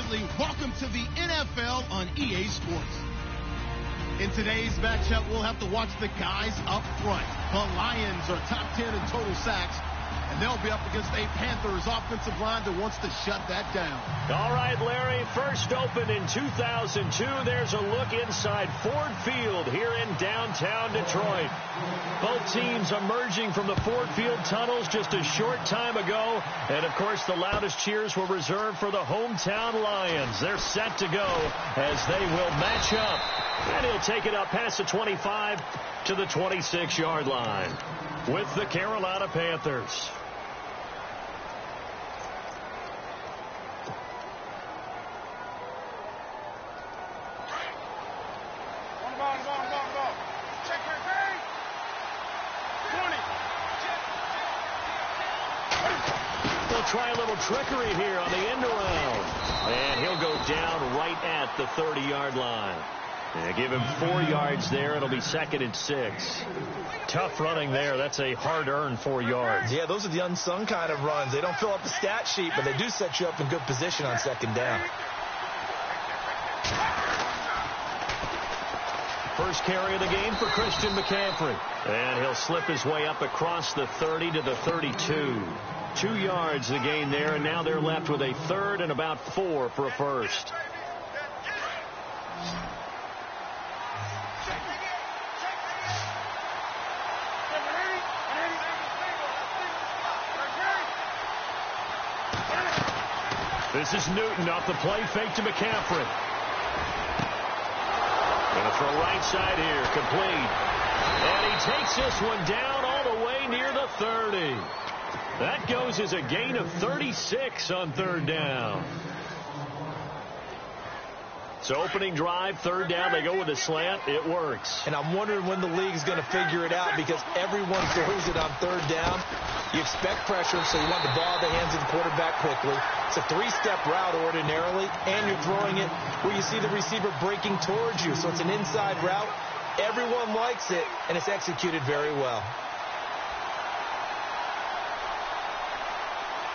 family, welcome to the NFL on EA Sports. In today's matchup, we'll have to watch the guys up front. The Lions are top 10 in total sacks, and they'll be up against a Panthers offensive line that wants to shut that down. All right, Larry, first opened in 2002. There's a look inside Ford Field here in downtown Detroit. Both teams emerging from the Ford Field tunnels just a short time ago. And, of course, the loudest cheers were reserved for the hometown Lions. They're set to go as they will match up. And he'll take it up past the 25 to the 26-yard line with the Carolina Panthers. Try a little trickery here on the end around. And he'll go down right at the 30-yard line. And give him 4 yards there. It'll be 2nd and 6. Tough running there. That's a hard-earned 4 yards. Yeah, those are the unsung kind of runs. They don't fill up the stat sheet, but they do set you up in good position on 2nd down. First carry of the game for Christian McCaffrey. And he'll slip his way up across the 30 to the 32. 2 yards the gain there, and now they're left with a 3rd and about 4 for a first. This is Newton off the play fake to McCaffrey. Going to throw right side here, complete. And he takes this one down all the way near the 30. That goes as a gain of 36 on 3rd down. So opening drive, 3rd down, they go with a slant. It works. And I'm wondering when the league's going to figure it out because everyone throws it on 3rd down. You expect pressure, so you want the ball in the hands of the quarterback quickly. It's a 3-step route ordinarily, and you're throwing it where you see the receiver breaking towards you. So it's an inside route. Everyone likes it, and it's executed very well.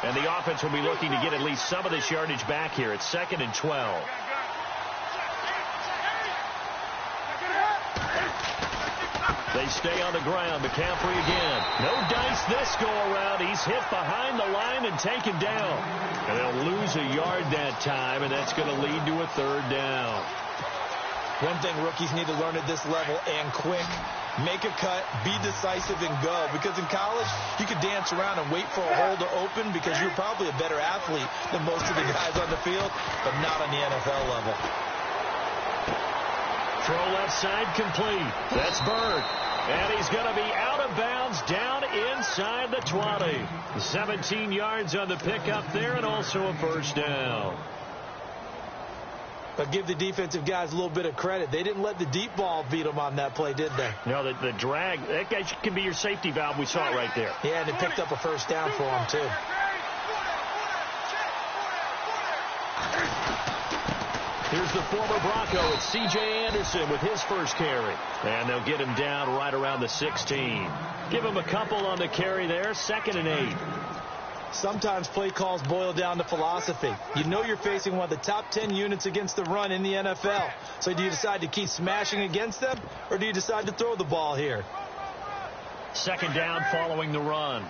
And the offense will be looking to get at least some of this yardage back here. It's 2nd and 12. They stay on the ground. McCaffrey again. No dice this go-around. He's hit behind the line and taken down. And they'll lose a yard that time, and that's going to lead to a 3rd down. One thing rookies need to learn at this level, and quick, make a cut, be decisive, and go. Because in college, you could dance around and wait for a hole to open because you're probably a better athlete than most of the guys on the field, but not on the NFL level. Throw left side complete. That's Bird. And he's going to be out of bounds down inside the 20. 17 yards on the pickup there and also a 1st down. But give the defensive guys a little bit of credit. They didn't let the deep ball beat them on that play, did they? No, the drag, that guy can be your safety valve. We saw it right there. Yeah, and they picked up a 1st down for him, too. Here's the former Bronco. It's C.J. Anderson with his first carry. And they'll get him down right around the 16. Give him a couple on the carry there. 2nd and 8. Sometimes play calls boil down to philosophy. You know you're facing one of the top 10 units against the run in the NFL. So do you decide to keep smashing against them, or do you decide to throw the ball here? 2nd down following the run.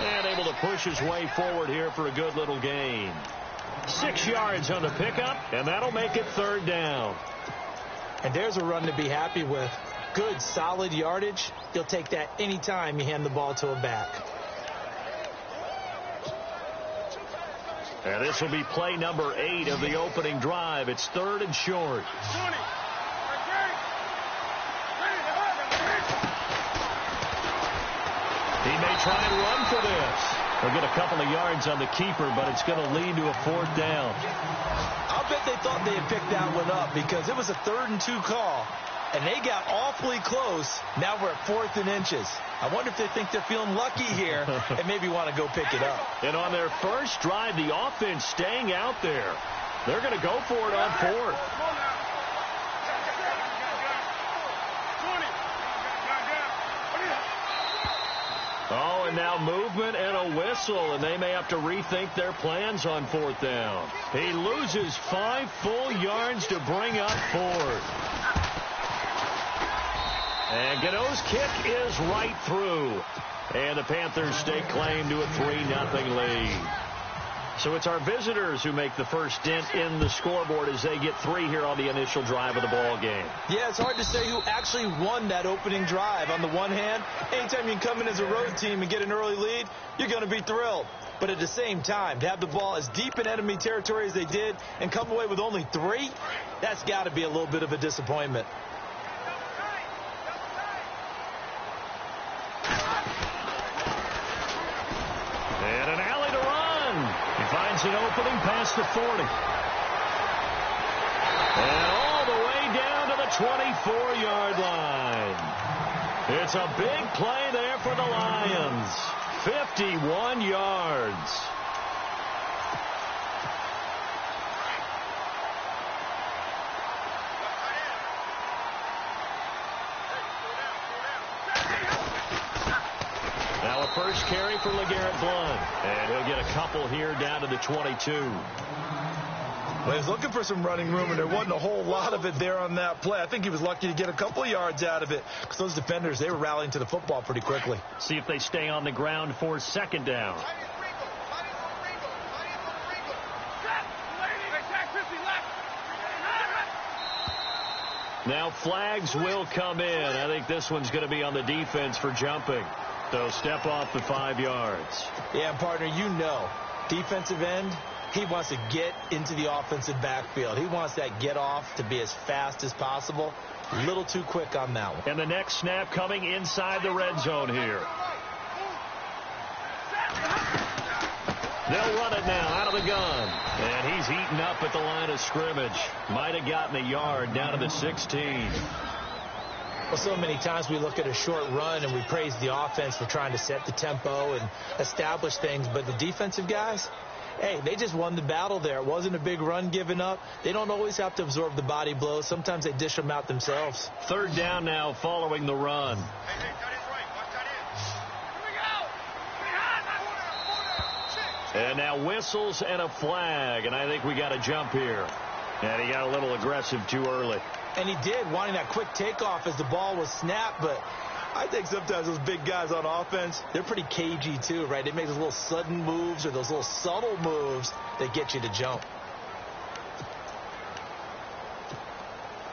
And able to push his way forward here for a good little gain. 6 yards on the pickup, and that'll make it 3rd down. And there's a run to be happy with. Good, solid yardage. You'll take that anytime you hand the ball to a back. And this will be play number 8 of the opening drive. It's 3rd and short. He may try and run for this. They'll get a couple of yards on the keeper, but it's going to lead to a 4th down. I'll bet they thought they had picked that one up because it was a 3rd and 2 call, and they got awfully close. Now we're at 4th and inches. I wonder if they think they're feeling lucky here and maybe want to go pick it up. And on their first drive, the offense staying out there. They're going to go for it on 4th. and now movement and a whistle, and they may have to rethink their plans on 4th down. He loses 5 full yards to bring up 4th. And Gano's kick is right through. And the Panthers stake claim to a 3-0 lead. So it's our visitors who make the first dent in the scoreboard as they get 3 here on the initial drive of the ball game. Yeah, it's hard to say who actually won that opening drive. On the one hand, anytime you can come in as a road team and get an early lead, you're going to be thrilled. But at the same time, to have the ball as deep in enemy territory as they did and come away with only 3, that's got to be a little bit of a disappointment. And an alley to run. He finds an opening past the 40. And all the way down to the 24-yard line. It's a big play there for the Lions. 51 yards. Now a first carry for LeGarrette Blount. And he'll get a couple here down to the 22. Well, he was looking for some running room, and there wasn't a whole lot of it there on that play. I think he was lucky to get a couple of yards out of it because those defenders, they were rallying to the football pretty quickly. See if they stay on the ground for 2nd down. Now flags will come in. I think this one's going to be on the defense for jumping. So step off the 5 yards. Yeah, partner, you know, defensive end, he wants to get into the offensive backfield. He wants that get off to be as fast as possible. A little too quick on that one. And the next snap coming inside the red zone here. They'll run it now out of the gun. And he's eaten up at the line of scrimmage. Might have gotten a yard down to the 16. Well, so many times we look at a short run and we praise the offense for trying to set the tempo and establish things. But the defensive guys, hey, they just won the battle there. It wasn't a big run given up. They don't always have to absorb the body blows. Sometimes they dish them out themselves. 3rd down now following the run. And now whistles and a flag. And I think we got a jump here. And he got a little aggressive too early. And he did, wanting that quick takeoff as the ball was snapped. But I think sometimes those big guys on offense, they're pretty cagey too, right? They make those little sudden moves or those little subtle moves that get you to jump.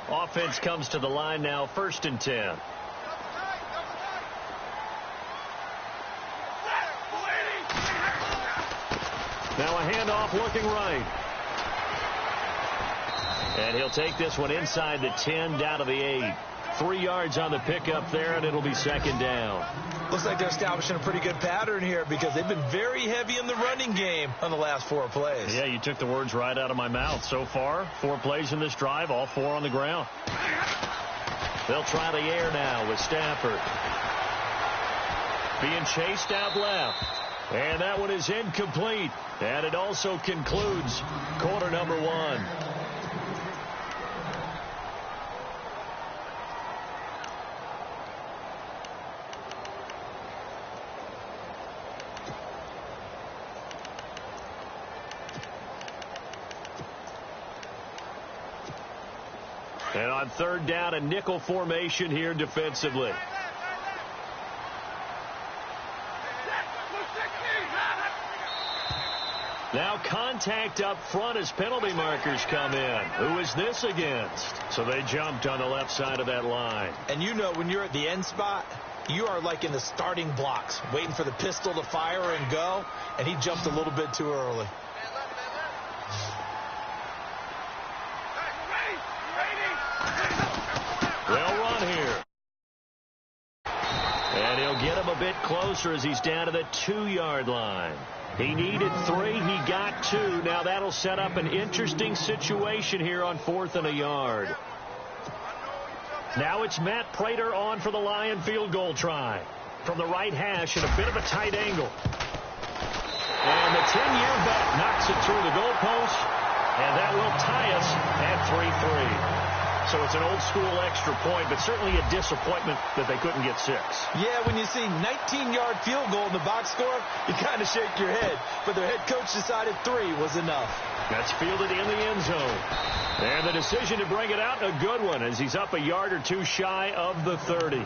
Offense comes to the line now, 1st and 10. Now a handoff looking right. And he'll take this one inside the 10 down to the 8. 3 yards on the pickup there, and it'll be 2nd down. Looks like they're establishing a pretty good pattern here because they've been very heavy in the running game on the last 4 plays. Yeah, you took the words right out of my mouth. So far, 4 plays in this drive, all 4 on the ground. They'll try the air now with Stafford. Being chased out left. And that one is incomplete. And it also concludes quarter number 1. And on 3rd down, a nickel formation here defensively. Now contact up front as penalty markers come in. Who is this against? So they jumped on the left side of that line. And you know when you're at the end spot, you are like in the starting blocks, waiting for the pistol to fire and go, and he jumped a little bit too early. They'll run here. And he'll get him a bit closer as he's down to the 2-yard line. He needed 3. He got 2. Now that'll set up an interesting situation here on 4th and a yard. Now it's Matt Prater on for the Lion field goal try. From the right hash at a bit of a tight angle. And the 10-year vet knocks it through the goalpost. And that will tie us at 3-3. So it's an old-school extra point, but certainly a disappointment that they couldn't get 6. Yeah, when you see 19-yard field goal in the box score, you kind of shake your head. But their head coach decided 3 was enough. That's fielded in the end zone. And the decision to bring it out, a good one, as he's up a yard or 2 shy of the 30.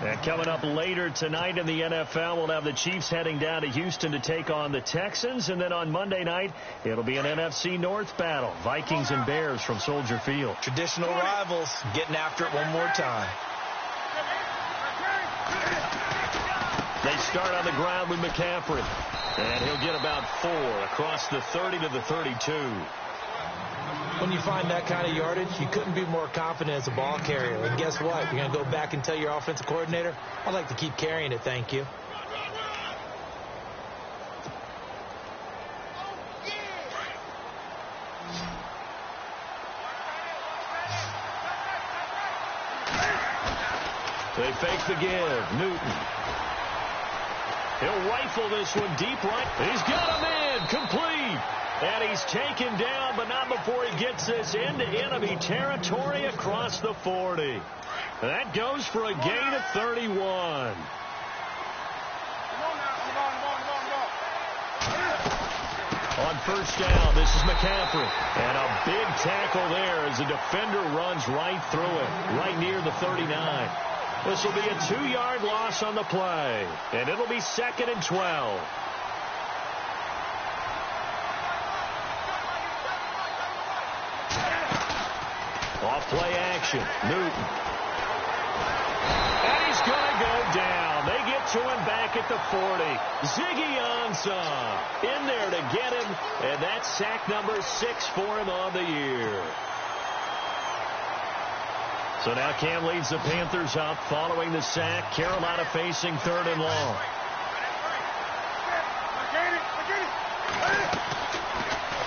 And coming up later tonight in the NFL, we'll have the Chiefs heading down to Houston to take on the Texans. And then on Monday night, it'll be an NFC North battle. Vikings and Bears from Soldier Field. Traditional rivals getting after it one more time. They start on the ground with McCaffrey. And he'll get about 4 across the 30 to the 32. When you find that kind of yardage, you couldn't be more confident as a ball carrier. And guess what? You're going to go back and tell your offensive coordinator, I'd like to keep carrying it, thank you. They fake the give. Newton. He'll rifle this one deep right. He's got a man. Complete. And he's taken down, but not before he gets this into enemy territory across the 40. That goes for a gain of 31. On first down, this is McCaffrey. And a big tackle there as the defender runs right through it, right near the 39. This will be a 2-yard loss on the play, and it'll be 2nd and 12. Off play action. Newton. And he's going to go down. They get to him back at the 40. Ziggy Ansah in there to get him. And that's sack number 6 for him on the year. So now Cam leads the Panthers up following the sack. Carolina facing 3rd and long.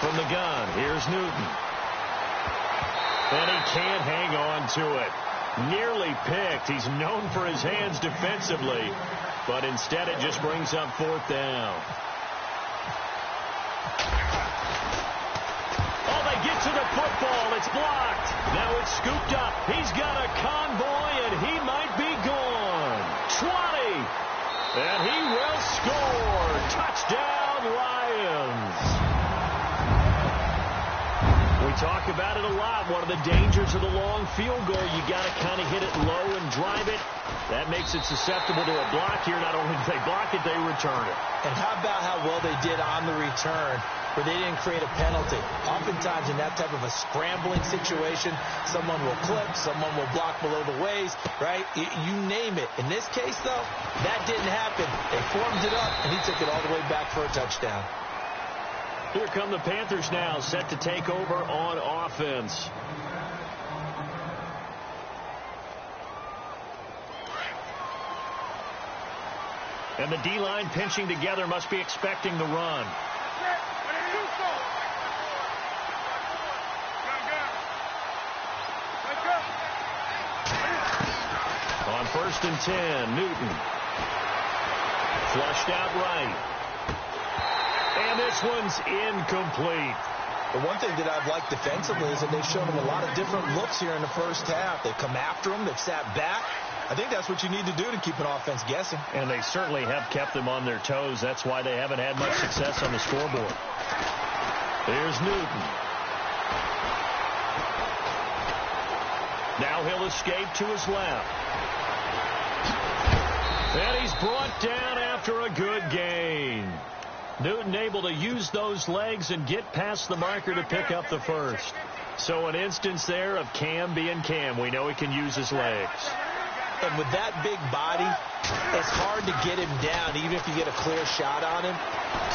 From the gun, here's Newton. And he can't hang on to it. Nearly picked. He's known for his hands defensively, but instead it just brings up 4th down. Oh, they get to the football. It's blocked. Now it's scooped up. He's got a convoy, and he might be gone. 20. And he will score. Touchdown, Lions. We talk about it a lot. One of the dangers of the long field goal, you got to kind of hit it low and drive it. That makes it susceptible to a block here. Not only do they block it, they return it. And how about how well they did on the return, where they didn't create a penalty? Oftentimes in that type of a scrambling situation, someone will clip, someone will block below the waist, right? You name it. In this case, though, that didn't happen. They formed it up, and he took it all the way back for a touchdown. Here come the Panthers now, set to take over on offense. And the D-line pinching together, must be expecting the run. On 1st and 10, Newton. Flushed out right. And this one's incomplete. The one thing that I've liked defensively is that they've shown him a lot of different looks here in the first half. They've come after him. They've sat back. I think that's what you need to do to keep an offense guessing. And they certainly have kept them on their toes. That's why they haven't had much success on the scoreboard. Here's Newton. Now he'll escape to his left. And he's brought down after a good gain. Newton able to use those legs and get past the marker to pick up the first. So an instance there of Cam being Cam. We know he can use his legs. And with that big body, it's hard to get him down, even if you get a clear shot on him.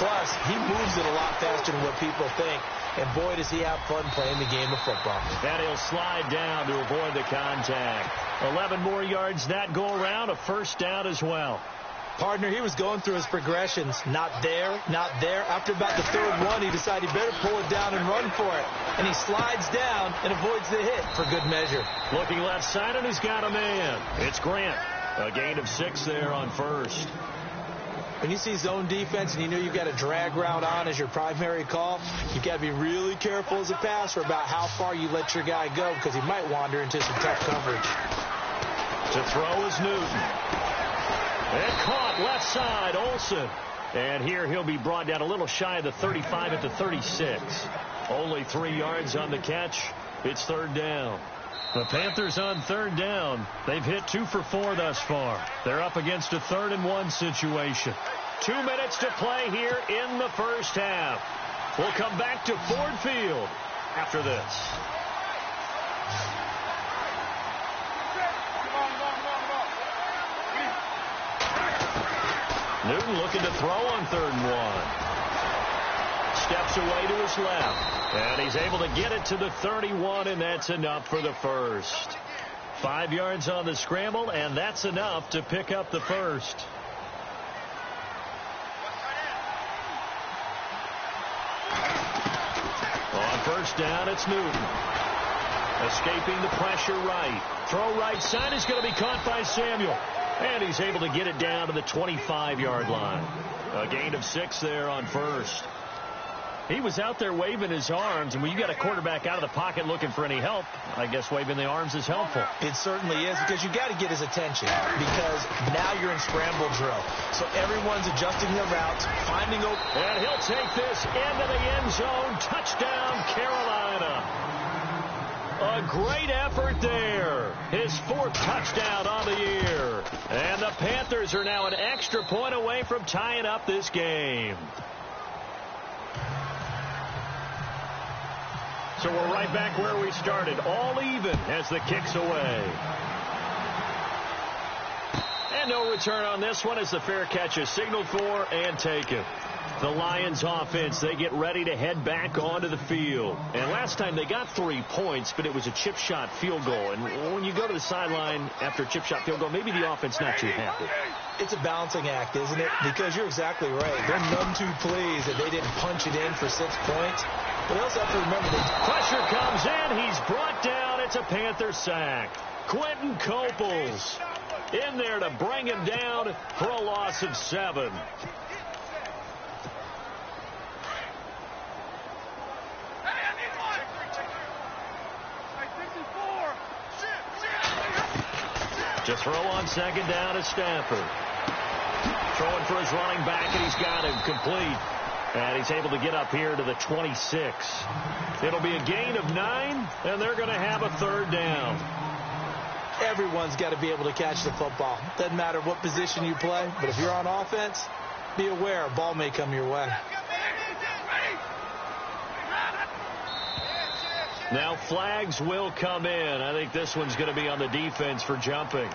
Plus, he moves it a lot faster than what people think. And boy, does he have fun playing the game of football. And he'll slide down to avoid the contact. 11 more yards that go around, a first down as well. Partner, he was going through his progressions. Not there, not there. After about the 3rd one, he decided he better pull it down and run for it. And he slides down and avoids the hit for good measure. Looking left side, and he's got a man. It's Grant. A gain of 6 there on first. When you see zone defense and you know you've got a drag route on as your primary call, you've got to be really careful as a passer about how far you let your guy go because he might wander into some tough coverage. To throw is Newton. And caught left side, Olsen. And here he'll be brought down a little shy of the 35 at the 36. Only 3 yards on the catch. It's third down. The Panthers on third down. They've hit 2 for 4 thus far. They're up against a 3rd and 1 situation. 2 minutes to play here in the first half. We'll come back to Ford Field after this. Newton looking to throw on 3rd and 1. Steps away to his left. And he's able to get it to the 31, and that's enough for the first. 5 yards on the scramble, and that's enough to pick up the first. On first down, it's Newton. Escaping the pressure right. Throw right side is going to be caught by Samuel. And he's able to get it down to the 25-yard line. A gain of 6 there on first. He was out there waving his arms, and when you got a quarterback out of the pocket looking for any help, I guess waving the arms is helpful. It certainly is, because you got to get his attention, because now you're in scramble drill. So everyone's adjusting their routes, finding open. And he'll take this into the end zone. Touchdown, Carolina. A great effort there. His 4th touchdown on the year. And the Panthers are now an extra point away from tying up this game. So we're right back where we started, all even as the kick's away. And no return on this one as the fair catch is signaled for and taken. The Lions offense, they get ready to head back onto the field. And last time they got 3 points, but it was a chip shot field goal. And when you go to the sideline after a chip shot field goal, maybe the offense not too happy. It's a balancing act, isn't it? Because you're exactly right. They're none too pleased that they didn't punch it in for 6 points. But they also have to remember that pressure comes in. He's brought down. It's a Panther sack. Quentin Coples in there to bring him down for a loss of 7. To throw on second down is Stafford. Throwing for his running back, and he's got him complete. And he's able to get up here to the 26. It'll be a gain of 9, and they're going to have a 3rd down. Everyone's got to be able to catch the football. Doesn't matter what position you play, but if you're on offense, be aware a ball may come your way. Now flags will come in. I think this one's going to be on the defense for jumping.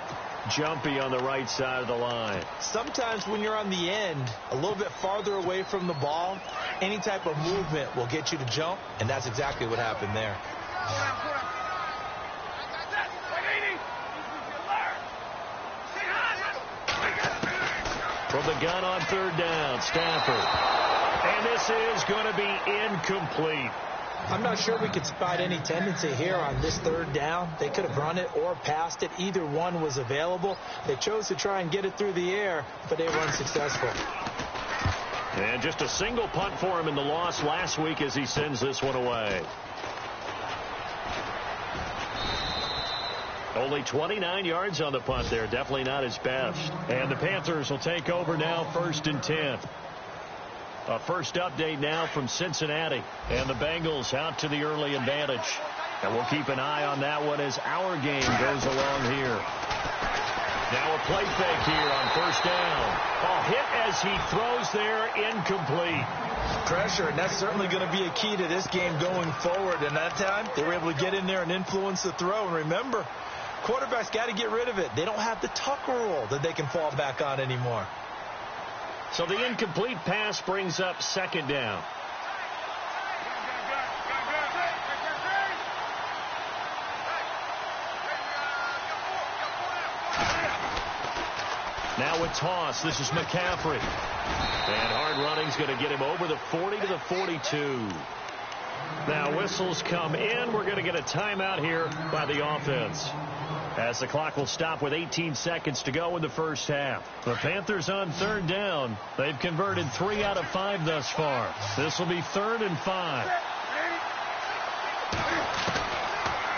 Jumpy on the right side of the line. Sometimes when you're on the end, a little bit farther away from the ball, any type of movement will get you to jump, and that's exactly what happened there. From the gun on 3rd down, Stafford. And this is going to be incomplete. I'm not sure we could spot any tendency here on this 3rd down. They could have run it or passed it. Either one was available. They chose to try and get it through the air, but they were unsuccessful. And just a single punt for him in the loss last week as he sends this one away. Only 29 yards on the punt there. Definitely not his best. And the Panthers will take over now, 1st and 10. A first update now from Cincinnati. And the Bengals out to the early advantage. And we'll keep an eye on that one as our game goes along here. Now a play fake here on 1st down. A hit as he throws there, incomplete. Pressure, and that's certainly going to be a key to this game going forward. And that time, they were able to get in there and influence the throw. And remember, quarterbacks got to get rid of it. They don't have the Tucker rule that they can fall back on anymore. So the incomplete pass brings up 2nd down. Now a toss. This is McCaffrey. And hard running's going to get him over the 40 to the 42. Now whistles come in. We're going to get a timeout here by the offense. as the clock will stop with 18 seconds to go in the first half. The Panthers on third down. They've converted 3 out of 5 thus far. This will be 3rd and 5.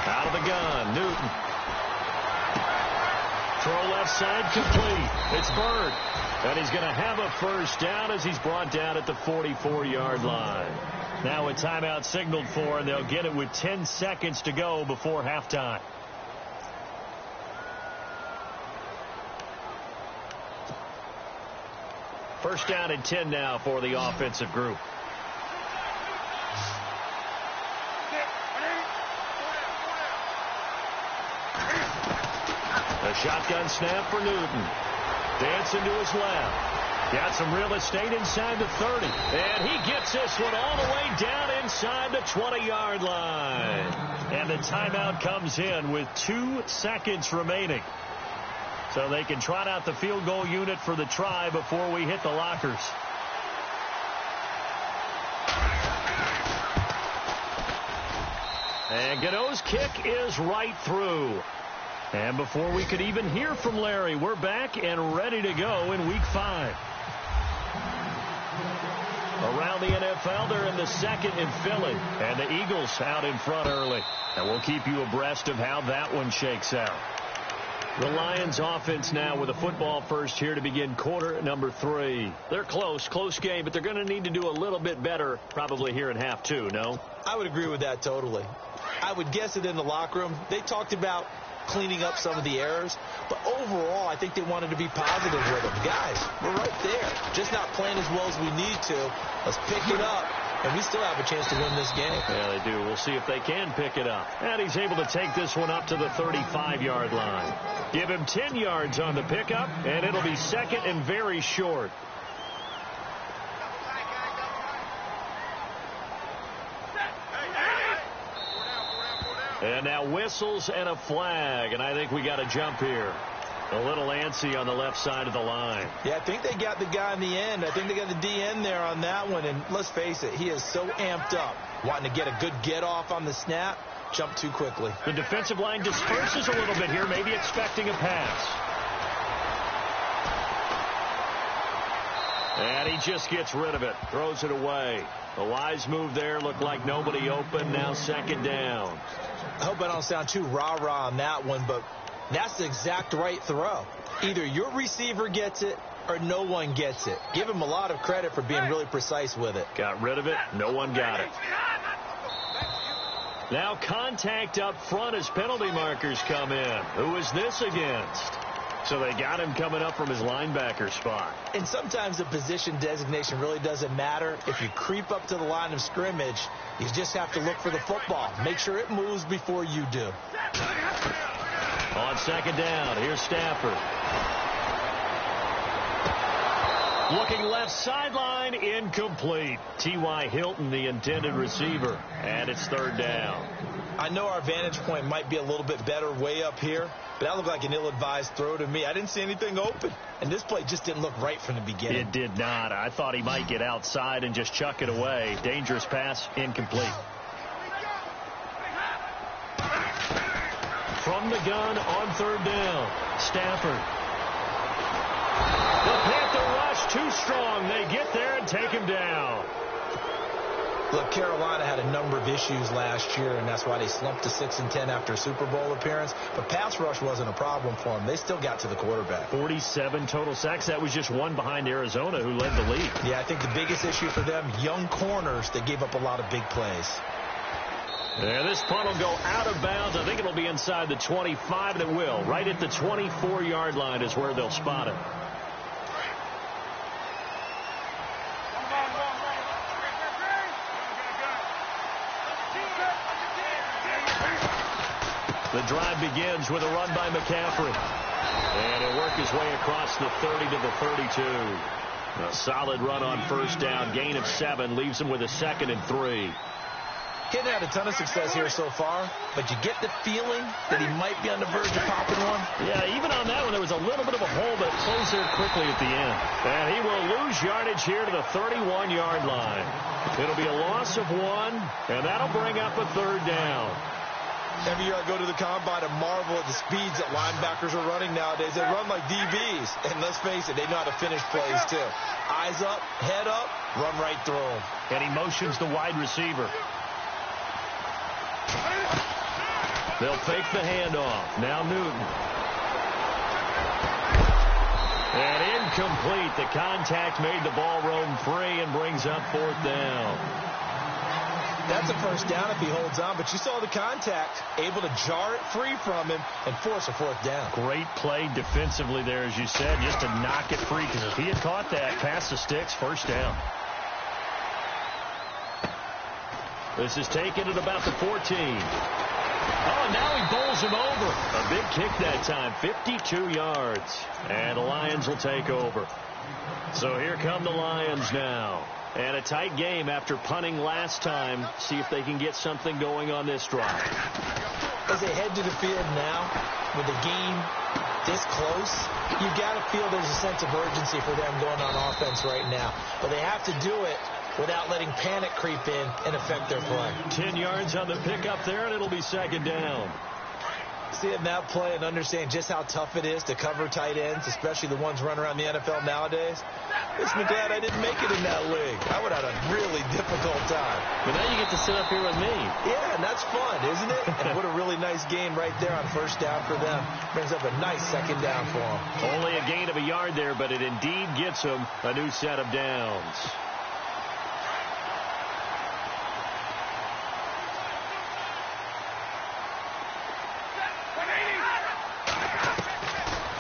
Out of the gun, Newton. Throw left side complete. It's Bird. And he's going to have a first down as he's brought down at the 44-yard line. Now a timeout signaled for, and they'll get it with 10 seconds to go before halftime. First down and 10 now for the offensive group. A shotgun snap for Newton. Dancing to his left. Got some real estate inside the 30. And he gets this one all the way down inside the 20-yard line. And the timeout comes in with 2 seconds remaining. So they can trot out the field goal unit for the try before we hit the lockers. And Gano's kick is right through. And before we could even hear from Larry, we're back and ready to go in Week 5. Around the NFL, they're in the second in Philly. And the Eagles out in front early. And we'll keep you abreast of how that one shakes out. The Lions offense now with a football first here to begin quarter number 3. They're close game, but they're going to need to do a little bit better probably here in half 2, no? I would agree with that totally. I would guess it in the locker room. They talked about cleaning up some of the errors, but overall I think they wanted to be positive with them. Guys, we're right there, just not playing as well as we need to. Let's pick it up, and we still have a chance to win this game. Yeah, they do. We'll see if they can pick it up. And he's able to take this one up to the 35-yard line. Give him 10 yards on the pickup, and it'll be second and very short. And now whistles and a flag, and I think we got a jump here. A little antsy on the left side of the line. Yeah, I think they got the guy in the end. I think they got the DN there on that one, and let's face it, he is so amped up, wanting to get a good get-off on the snap, jump too quickly. The defensive line disperses a little bit here, maybe expecting a pass. And he just gets rid of it, throws it away. A wise move there, looked like nobody open, now second down. I hope I don't sound too rah-rah on that one, but that's the exact right throw. Either your receiver gets it or no one gets it. Give him a lot of credit for being really precise with it. Got rid of it. No one got it. Now contact up front as penalty markers come in. Who is this against? So they got him coming up from his linebacker spot. And sometimes the position designation really doesn't matter. If you creep up to the line of scrimmage, you just have to look for the football. Make sure it moves before you do. On second down, here's Stafford. Looking left sideline, incomplete. T.Y. Hilton, the intended receiver. And it's third down. I know our vantage point might be a little bit better way up here, but that looked like an ill-advised throw to me. I didn't see anything open, and this play just didn't look right from the beginning. It did not. I thought he might get outside and just chuck it away. Dangerous pass, incomplete. From the gun on third down, Stafford. The Panther rush too strong. They get there and take him down. Look, Carolina had a number of issues last year, and that's why they slumped to 6-10 after a Super Bowl appearance. But pass rush wasn't a problem for them. They still got to the quarterback. 47 total sacks. That was just one behind Arizona, who led the league. Yeah, I think the biggest issue for them, young corners that gave up a lot of big plays. Yeah, this punt will go out of bounds. I think it'll be inside the 25, and it will. Right at the 24-yard line is where they'll spot it. The drive begins with a run by McCaffrey. And he'll work his way across the 30 to the 32. A solid run on first down. Gain of 7 leaves him with a 2nd and 3. He hadn't had a ton of success here so far, but you get the feeling that he might be on the verge of popping one. Yeah, even on that one, there was a little bit of a hole that closed there quickly at the end. And he will lose yardage here to the 31-yard line. It'll be a loss of 1, and that'll bring up a third down. Every year I go to the combine and marvel at the speeds that linebackers are running nowadays. They run like DBs. And let's face it, they know how to finish plays too. Eyes up, head up, run right through them. And he motions the wide receiver. They'll fake the handoff. Now Newton. And incomplete. The contact made the ball roam free and brings up 4th down. That's a first down if he holds on, but you saw the contact, able to jar it free from him and force a 4th down. Great play defensively there, as you said, just to knock it free, because if he had caught that, past the sticks, first down. This is taken at about the 14. Oh, now he bowls him over. A big kick that time, 52 yards. And the Lions will take over. So here come the Lions now. And a tight game after punting last time. See if they can get something going on this drive. As they head to the field now, with the game this close, you've got to feel there's a sense of urgency for them going on offense right now. But they have to do it without letting panic creep in and affect their play. 10 yards on the pickup there, and it'll be 2nd down. Seeing that play and understand just how tough it is to cover tight ends, especially the ones running around the NFL nowadays, makes me glad I didn't make it in that league. I would have had a really difficult time. But now you get to sit up here with me. Yeah, and that's fun, isn't it? And what a really nice game right there on first down for them. Brings up a nice 2nd down for them. Only a gain of a yard there, but it indeed gets them a new set of downs.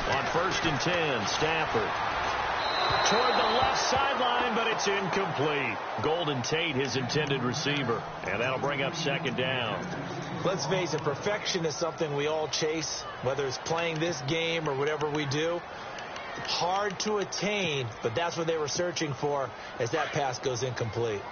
On 1st and 10, Stafford. Toward the left sideline, but it's incomplete. Golden Tate, his intended receiver. And that'll bring up 2nd down. Let's face it, perfection is something we all chase, whether it's playing this game or whatever we do. Hard to attain, but that's what they were searching for as that pass goes incomplete.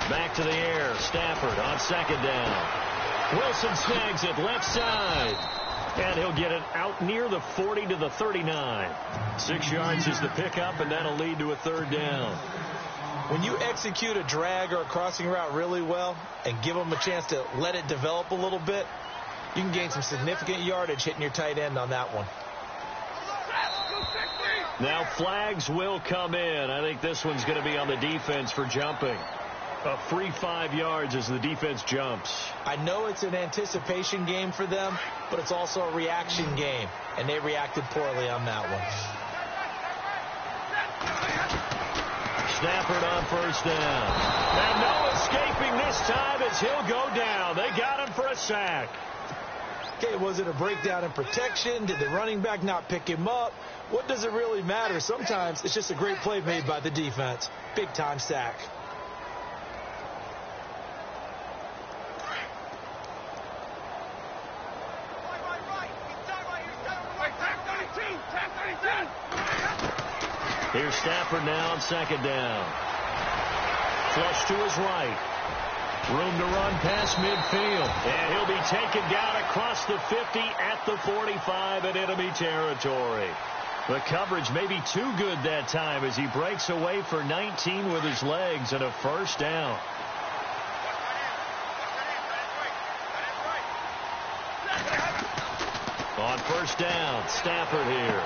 Back to the air. Stafford on 2nd down. Wilson snags it left side. And he'll get it out near the 40 to the 39. 6 yards is the pickup, and that'll lead to a 3rd down. When you execute a drag or a crossing route really well and give them a chance to let it develop a little bit, you can gain some significant yardage hitting your tight end on that one. Now flags will come in. I think this one's going to be on the defense for jumping. A free 5 yards as the defense jumps. I know it's an anticipation game for them, but it's also a reaction game, and they reacted poorly on that one. Stafford on 1st down. And no escaping this time as he'll go down. They got him for a sack. Okay, was it a breakdown in protection? Did the running back not pick him up? What does it really matter? Sometimes it's just a great play made by the defense. Big-time sack. Here's Stafford now on 2nd down. Flush to his right. Room to run past midfield. And he'll be taken down across the 50 at the 45 in enemy territory. The coverage may be too good that time as he breaks away for 19 with his legs and a 1st down. On 1st down, Stafford here.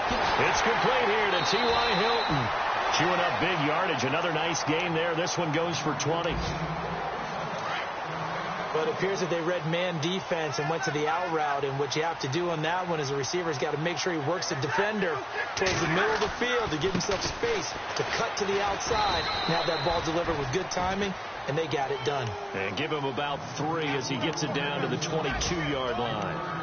It's complete here to T.Y. Hilton. Chewing up big yardage. Another nice game there. This one goes for 20. But it appears that they read man defense and went to the out route. And what you have to do on that one is a receiver's got to make sure he works the defender towards the middle of the field to give himself space to cut to the outside and have that ball delivered with good timing. And they got it done. And give him about 3 as he gets it down to the 22-yard line.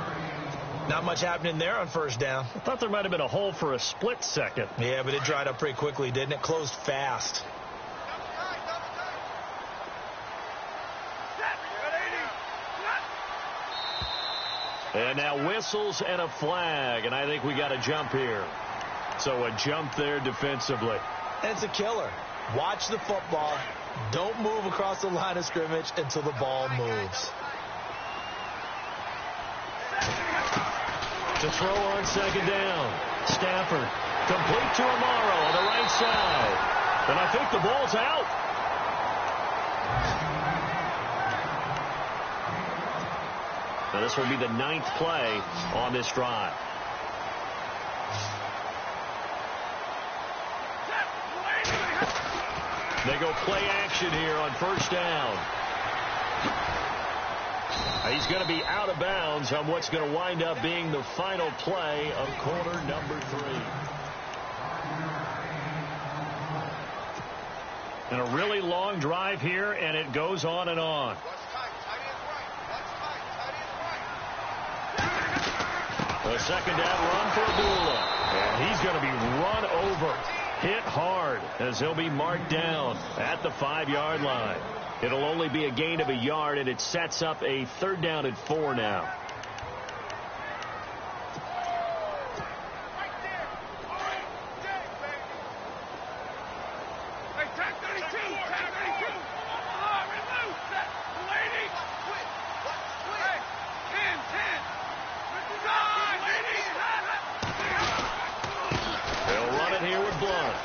Not much happening there on 1st down. I thought there might have been a hole for a split second. Yeah, but it dried up pretty quickly, didn't it? Closed fast. And now whistles and a flag, and I think we got a jump here. So a jump there defensively. And it's a killer. Watch the football. Don't move across the line of scrimmage until the ball moves. To throw on 2nd down. Stafford complete to Amaro on the right side. And I think the ball's out. Now this will be the 9th play on this drive. They go play action here on first down. He's going to be out of bounds on what's going to wind up being the final play of quarter number 3. And a really long drive here, and it goes on and on. A second down run for Abdullah. And he's going to be run over, hit hard, as he'll be marked down at the 5-yard line. It'll only be a gain of a yard, and it sets up a 3rd down and 4 now. They'll run it here with Blunt.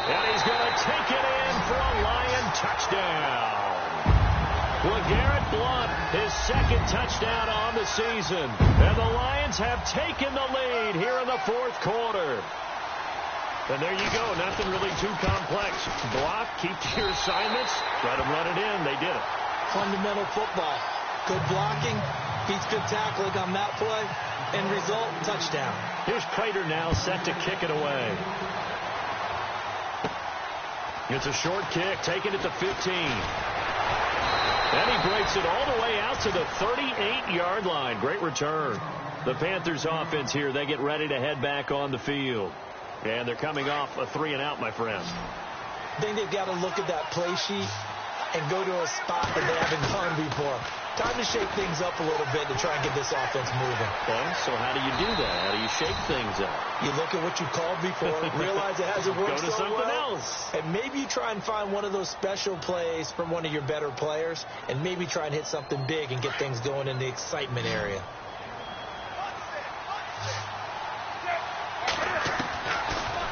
And he's going to take it in for a Lion touchdown. LeGarrette Blunt, his 2nd touchdown on the season. And the Lions have taken the lead here in the 4th quarter. And there you go. Nothing really too complex. Block, keep to your assignments, try to run it in. They did it. Fundamental football. Good blocking, beats good tackling on that play, and result, touchdown. Here's Prater now set to kick it away. It's a short kick, taking it to 15. And he breaks it all the way out to the 38-yard line. Great return. The Panthers offense here, they get ready to head back on the field. And they're coming off a 3-and-out, my friend. I think they've got to look at that play sheet and go to a spot that they haven't gone before. Time to shake things up a little bit to try and get this offense moving. Okay, so how do you do that? How do you shake things up? You look at what you called before, realize it hasn't worked Go to so something well, else. and maybe you try and find one of those special plays from one of your better players, and maybe try and hit something big and get things going in the excitement area.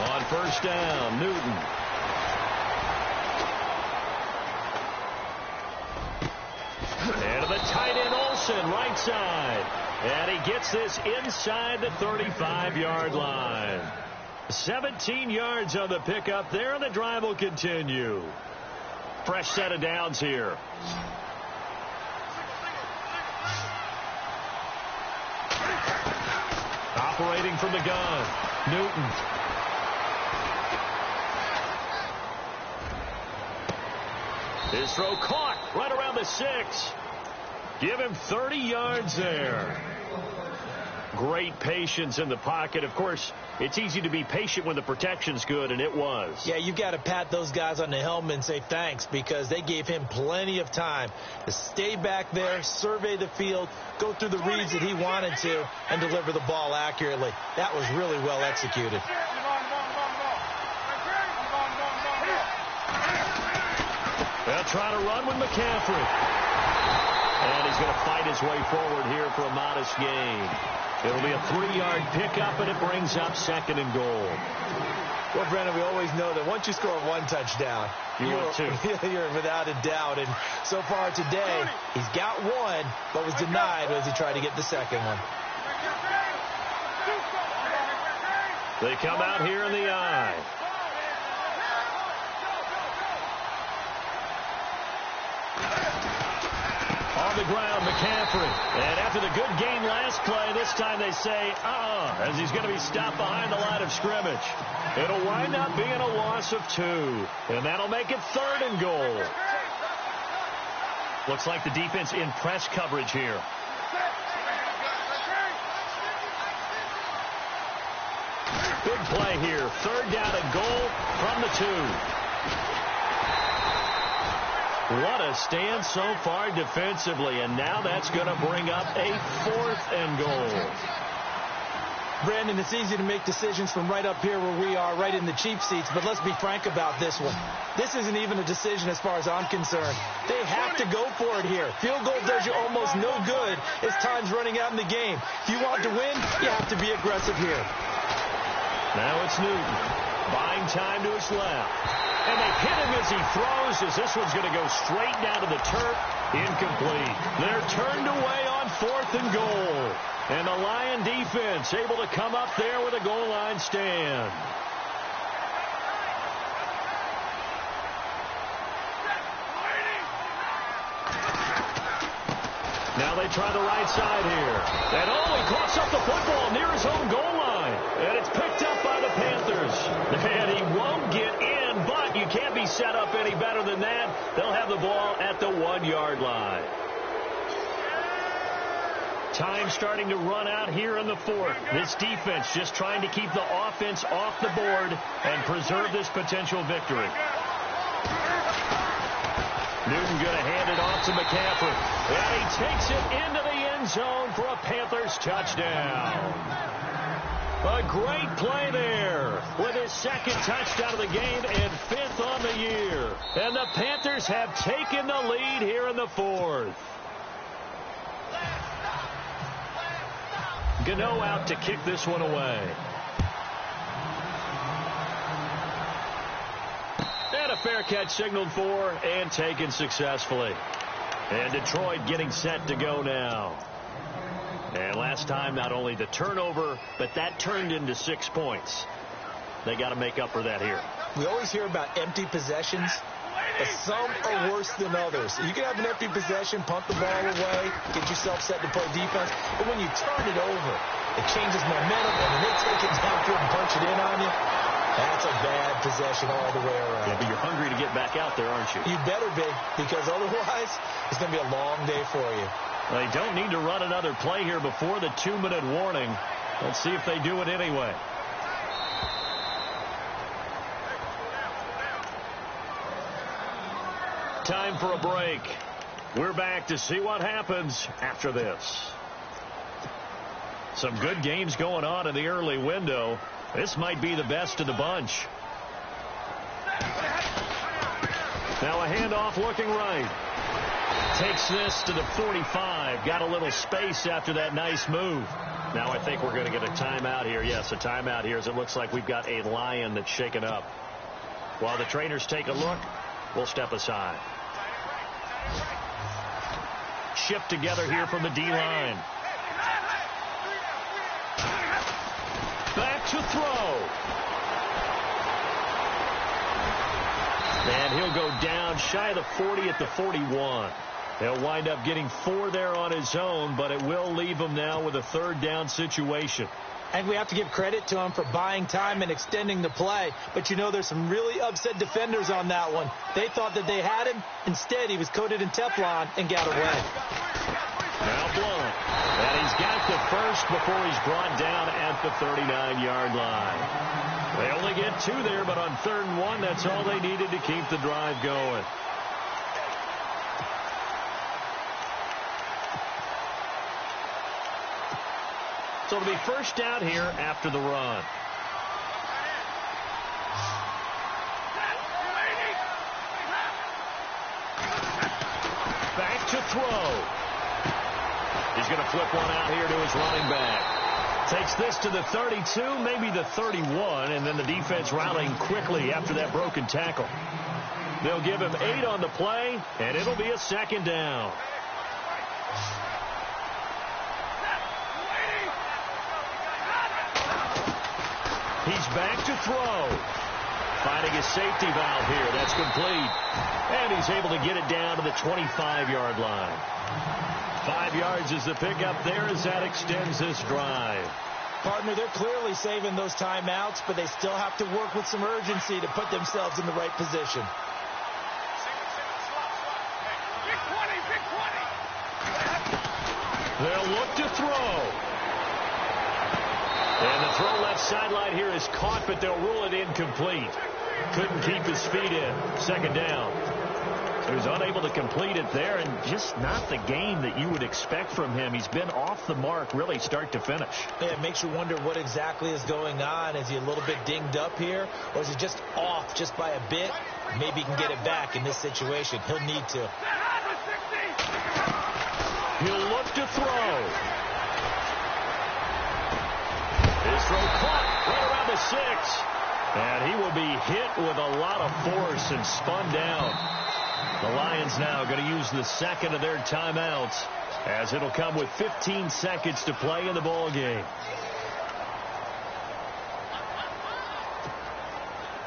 On first down, Newton. And to the tight end, Olsen, right side. And he gets this inside the 35-yard line. 17 yards on the pickup there, and the drive will continue. Fresh set of downs here. Operating from the gun, Newton. His throw caught right around the 6. Give him 30 yards there. Great patience in the pocket. Of course, it's easy to be patient when the protection's good, and it was. Yeah, you've got to pat those guys on the helmet and say thanks, because they gave him plenty of time to stay back there, survey the field, go through the reads that he wanted to, and deliver the ball accurately. That was really well executed. They'll try to run with McCaffrey. And he's going to fight his way forward here for a modest gain. It'll be a 3-yard pickup, and it brings up 2nd and goal. Well, Brandon, we always know that once you score 1 touchdown, you're without a doubt. And so far today, he's got 1, but was denied as he tried to get the 2nd one. They come out here in the eye. On the ground, McCaffrey. And after the good gain last play, this time they say, as he's going to be stopped behind the line of scrimmage. It'll wind up being a loss of 2. And that'll make it 3rd and goal. Looks like the defense in press coverage here. Big play here. 3rd down and goal from the 2. What a stand so far defensively, and now that's going to bring up a 4th and goal. Brandon, it's easy to make decisions from right up here where we are, right in the cheap seats, but let's be frank about this one. This isn't even a decision as far as I'm concerned. They have to go for it here. Field goal does you almost no good as time's running out in the game. If you want to win, you have to be aggressive here. Now it's Newton, buying time to his left. And they hit him as he throws, as this one's going to go straight down to the turf. Incomplete. They're turned away on 4th and goal. And the Lion defense able to come up there with a goal line stand. Now they try the right side here. And he coughs up the football near his own goal line. And it's picked up by the Panthers. And he won't get in, but you can't be set up any better than that. They'll have the ball at the 1-yard line. Time starting to run out here in the 4th. This defense just trying to keep the offense off the board and preserve this potential victory. Newton going to hand it off to McCaffrey. And he takes it into the end zone for a Panthers touchdown. A great play there with his 2nd touchdown of the game and 5th on the year. And the Panthers have taken the lead here in the 4th. Gano out to kick this one away. And a fair catch signaled for and taken successfully. And Detroit getting set to go now. And last time, not only the turnover, but that turned into 6 points. They got to make up for that here. We always hear about empty possessions, but some are worse than others. You can have an empty possession, punt the ball away, get yourself set to play defense, but when you turn it over, it changes momentum, and when they take it downfield and punch it in on you, that's a bad possession all the way around. Yeah, but you're hungry to get back out there, aren't you? You better be, because otherwise, it's going to be a long day for you. They don't need to run another play here before the 2-minute warning. Let's see if they do it anyway. Time for a break. We're back to see what happens after this. Some good games going on in the early window. This might be the best of the bunch. Now a handoff looking right. Takes this to the 45. Got a little space after that nice move. Now I think we're going to get a timeout here. Yes, a timeout here as it looks like we've got a Lion that's shaken up. While the trainers take a look, we'll step aside. Shipped together here from the D-line. Back to throw. And he'll go down shy of the 40 at the 41. He'll wind up getting 4 there on his own, but it will leave him now with a 3rd down situation. And we have to give credit to him for buying time and extending the play. But, you know, there's some really upset defenders on that one. They thought that they had him. Instead, he was coated in Teflon and got away. Now Blunt. And he's got the first before he's brought down at the 39-yard line. They only get 2 there, but on 3rd and 1, that's all they needed to keep the drive going. So it'll be first down here after the run. Back to throw. He's going to flip one out here to his running back. Takes this to the 32, maybe the 31, and then the defense rallying quickly after that broken tackle. They'll give him 8 on the play, and it'll be a 2nd down. He's back to throw. Finding his safety valve here. That's complete. And he's able to get it down to the 25-yard line. 5 yards is the pickup there as that extends this drive. Partner, they're clearly saving those timeouts, but they still have to work with some urgency to put themselves in the right position. They'll look to throw. And the throw left sideline here is caught, but they'll rule it incomplete. Couldn't keep his feet in. 2nd down. So he's unable to complete it there, and just not the game that you would expect from him. He's been off the mark really start to finish. Yeah, it makes you wonder what exactly is going on. Is he a little bit dinged up here, or is he just off just by a bit? Maybe he can get it back in this situation. He'll need to. He'll look to throw. His throw caught right around the 6. And he will be hit with a lot of force and spun down. The Lions now going to use the second of their timeouts, as it'll come with 15 seconds to play in the ball game.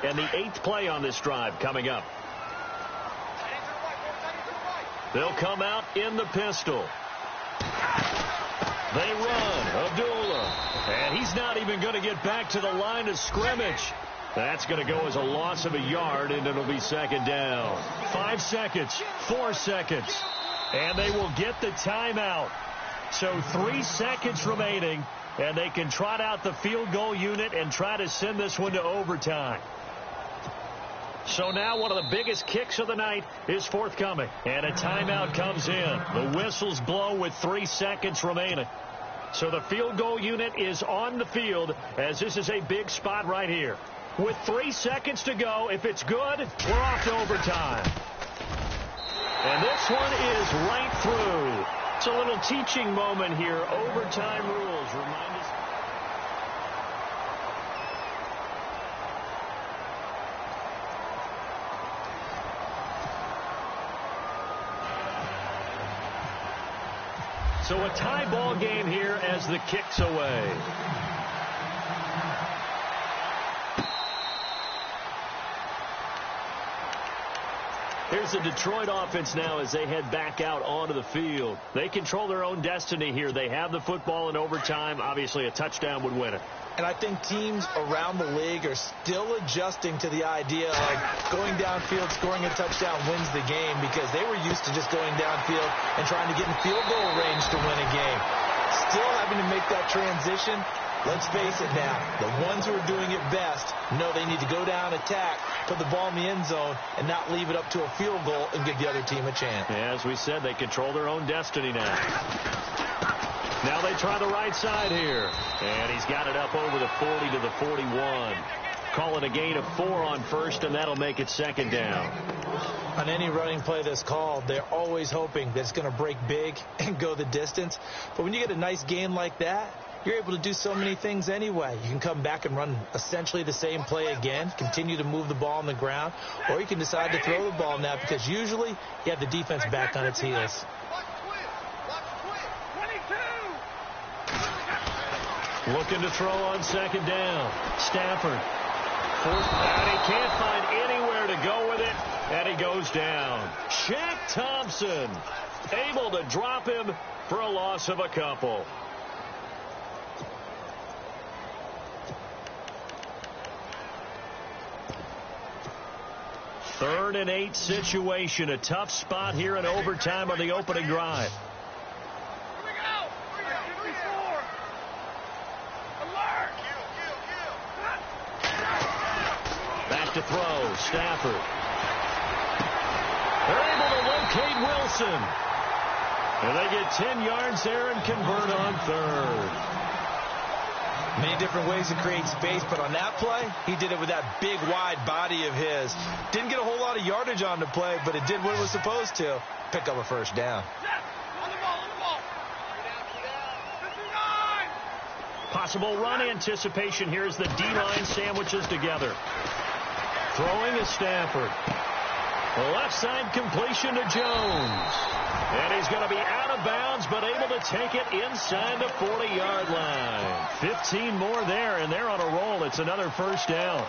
And the 8th play on this drive coming up. They'll come out in the pistol. They run. Abdullah. And he's not even going to get back to the line of scrimmage. That's going to go as a loss of a yard, and it'll be second down. 5 seconds. 4 seconds. And they will get the timeout. So 3 seconds remaining, and they can trot out the field goal unit and try to send this one to overtime. So now one of the biggest kicks of the night is forthcoming. And a timeout comes in. The whistles blow with 3 seconds remaining. So the field goal unit is on the field, as this is a big spot right here. With 3 seconds to go, if it's good, we're off to overtime. And this one is right through. It's a little teaching moment here. Overtime rules remind us. So a tie ball game here as the kick's away. Here's the Detroit offense now as they head back out onto the field. They control their own destiny here. They have the football in overtime. Obviously, a touchdown would win it. And I think teams around the league are still adjusting to the idea of going downfield, scoring a touchdown wins the game, because they were used to just going downfield and trying to get in field goal range to win a game. Still having to make that transition. Let's face it now, the ones who are doing it best know they need to go down, attack, put the ball in the end zone, and not leave it up to a field goal and give the other team a chance. Yeah, as we said, they control their own destiny now. Now they try the right side here. And he's got it up over the 40 to the 41. Call it a gain of 4 on first, and that'll make it second down. On any running play that's called, they're always hoping that it's going to break big and go the distance. But when you get a nice gain like that, you're able to do so many things anyway. You can come back and run essentially the same play again, continue to move the ball on the ground, or you can decide to throw the ball now, because usually you have the defense back on its heels. Looking to throw on second down. Stafford. And he can't find anywhere to go with it, and he goes down. Shaq Thompson able to drop him for a loss of a couple. Third and 8 situation. A tough spot here in overtime on the opening drive. Back to throw. Stafford. They're able to locate Wilson. And they get 10 yards there and convert on third. Many different ways to create space, but on that play, he did it with that big, wide body of his. Didn't get a whole lot of yardage on the play, but it did what it was supposed to. Pick up a first down. Possible run anticipation here as the D-line sandwiches together. Throwing is Stafford. Left side completion to Jones. And he's going to be out of bounds, but able to take it inside the 40-yard line. 15 more there, and they're on a roll. It's another first down.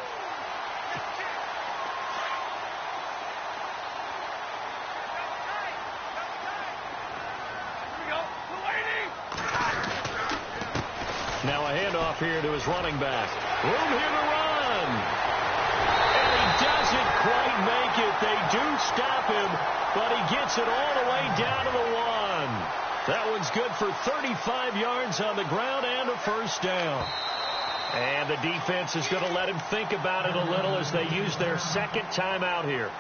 Now a handoff here to his running back. Room here to run. And he doesn't quite make it. They do stop him, but he gets it all the way down to the 1. That one's good for 35 yards on the ground and a first down. And the defense is going to let him think about it a little as they use their second timeout here.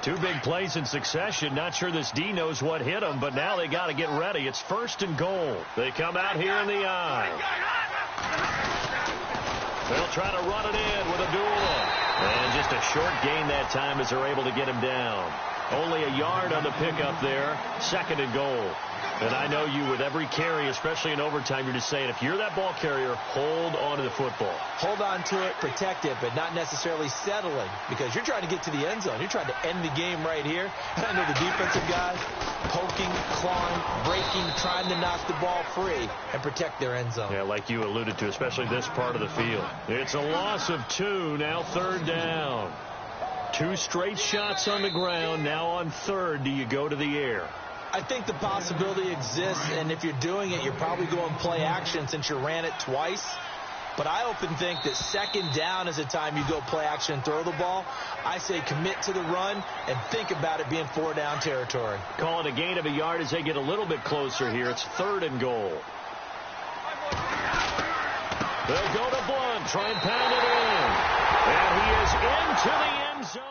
2 big plays in succession. Not sure this D knows what hit them, but now they got to get ready. It's first and goal. They come out here in the eye. They'll try to run it in with Abdullah. And just a short gain that time as they're able to get him down. Only a yard on the pickup there. 2nd and goal. And I know you, with every carry, especially in overtime, you're just saying, if you're that ball carrier, hold on to the football. Hold on to it, protect it, but not necessarily settling, because you're trying to get to the end zone. You're trying to end the game right here. And I know the defensive guys poking, clawing, breaking, trying to knock the ball free and protect their end zone. Yeah, like you alluded to, especially this part of the field. It's a loss of 2, now 3rd down. 2 straight shots on the ground. Now on 3rd, do you go to the air? I think the possibility exists, and if you're doing it, you're probably going play action since you ran it twice. But I often think that 2nd down is the time you go play action and throw the ball. I say commit to the run and think about it being 4 down territory. Call it a gain of a yard as they get a little bit closer here. It's 3rd and goal. They'll go to Blunt, try and pound it in. And he is into the end zone.